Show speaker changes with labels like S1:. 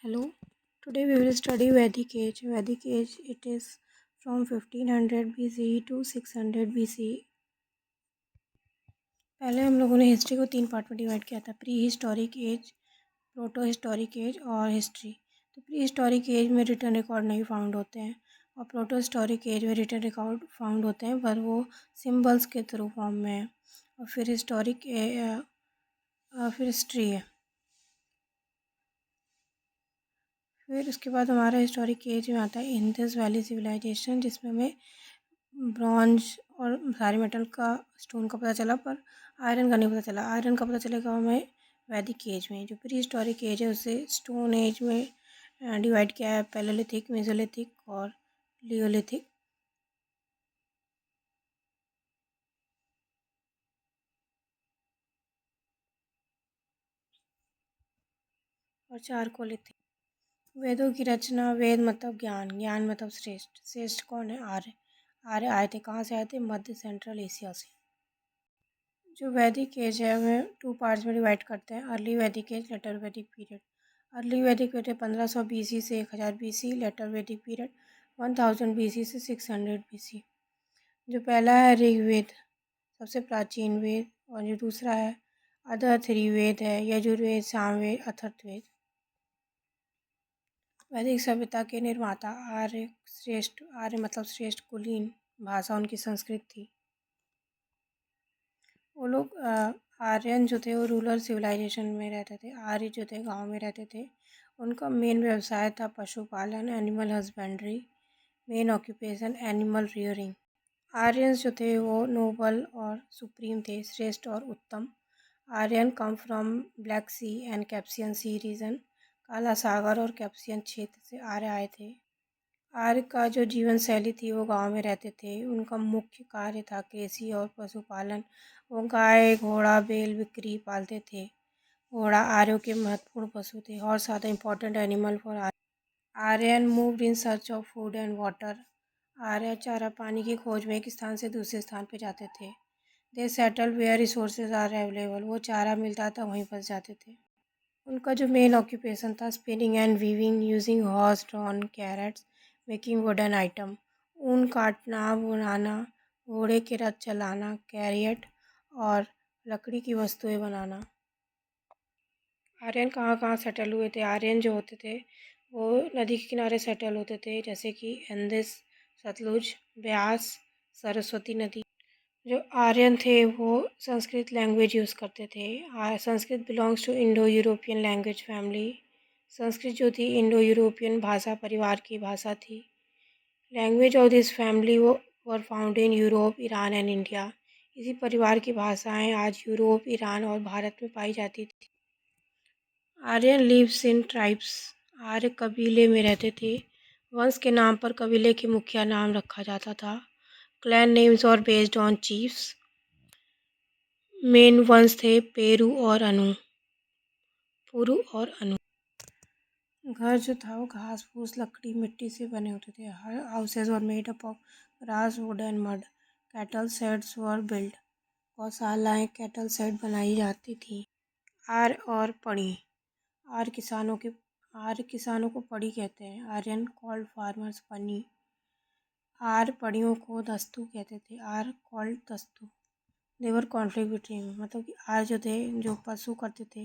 S1: Hello. Today we will study Vedic age. Vedic age it is from 1500 BCE to 600 BCE. पहले हम लोगों ने history को 3 part में डिवाइड किया था, prehistoric age, protohistoric age और हिस्ट्री। तो प्री हिस्टोरिक एज में रिटर्न रिकॉर्ड नहीं फाउंड होते हैं और प्रोटो हिस्टोरिक एज में रिटर्न रिकॉर्ड फाउंड होते हैं, पर वो सिम्बल्स के थ्रू फॉर्म में है। और फिर फिर हिस्ट्री है। फिर उसके बाद हमारा हिस्टोरिक एज में आता है इंडस वैली सिविलाइजेशन, जिसमें हमें ब्रॉन्ज और सारे मेटल का स्टोन का पता चला, पर आयरन का नहीं पता चला। आयरन का पता चलेगा हमें वैदिक एज में। जो प्री हिस्टोरिक एज है उसे स्टोन एज में डिवाइड किया है, पैलेलिथिक, मेसोलिथिक और लियोलिथिक। और चारकोलिथिक। वेदों की रचना, वेद मतलब ज्ञान, ज्ञान मतलब श्रेष्ठ। श्रेष्ठ कौन है? आर्य। आर्य आए थे, कहाँ से आए थे? मध्य सेंट्रल एशिया से। जो वैदिक एज है हमें 2 पार्ट्स में डिवाइड करते हैं, अर्ली वैदिक एज, लेटर वैदिक पीरियड। अर्ली वैदिक पीरियड 1500 BC से 1000 BC, लेटर वैदिक पीरियड 1000 BC से 600 BC। जो पहला है ऋग्वेद, सबसे प्राचीन वेद, और जो दूसरा है अथर्ववेद है, यजुर्वेद, सामवेद, अथर्ववेद। वैदिक सभ्यता के निर्माता आर्य श्रेष्ठ। आर्य मतलब श्रेष्ठ, कुलीन। भाषा उनकी संस्कृत थी। वो लोग आर्यन जो थे वो रूरल सिविलाइजेशन में रहते थे। आर्य जो थे गांव में रहते थे। उनका मेन व्यवसाय था पशुपालन, animal husbandry. Main occupation animal rearing. Aryans जो थे वो नोबल और सुप्रीम थे, श्रेष्ठ और उत्तम। Aryan come from black sea and Caspian sea region. काला सागर और कैप्सियन क्षेत्र से आर्य आए थे। आर्य का जो जीवन शैली थी वो गांव में रहते थे। उनका मुख्य कार्य था कृषि और पशुपालन। वो गाय, घोड़ा, बैल, बकरी पालते थे। घोड़ा आर्यों के महत्वपूर्ण पशु थे। Horse are the important animal for Aryan moved in search of food and water. आर्य चारा पानी की खोज में एक स्थान से दूसरे स्थान पर जाते थे। They settle where resources are available. वो चारा मिलता था वहीं फंस जाते थे। उनका जो मेन ऑक्यूपेशन था spinning and weaving using horse drawn carts, making wooden item. ऊन काटना, बुनाना, घोड़े के रथ चलाना, कैरियट और लकड़ी की वस्तुएं बनाना। आर्यन कहाँ कहाँ सेटल हुए थे? आर्यन जो होते थे वो नदी के किनारे सेटल होते थे, जैसे कि इंडस, सतलुज, ब्यास, सरस्वती नदी। जो आर्यन थे वो संस्कृत लैंग्वेज यूज़ करते थे। Sanskrit belongs to Indo European language family. Sanskrit जो थी इंडो यूरोपियन भाषा परिवार की भाषा थी। लैंग्वेज ऑफ दिस फैमिली वो were found in Europe, Iran and India. इसी परिवार की भाषाएं आज यूरोप, ईरान और भारत में पाई जाती थी। Aryan lives in tribes. आर्य कबीले में रहते थे। वंश के नाम पर कबीले के मुखिया नाम रखा जाता था। क्लैन नेम्स और बेस्ड ऑन चीफ्स। मेन वंश थे पेरू और अनु। पुरु और अनु। घर जो था वो घास फूस, लकड़ी, मिट्टी से बने होते थे। Houses were made up of grass, wood and mud. Cattle sheds were build. गौशालाएं, कैटल शेड बनाई जाती थी। आर और पड़ी। आर्य किसानों को पड़ी कहते हैं। आर्यन कॉल्ड फार्मर्स पनी। आर्य पड़ियों को दस्तू कहते थे। आर्य कॉल्ड दस्तू। देवर कॉन्फ्लिक्ट बिटवीन, मतलब कि आर्य जो थे जो पशु करते थे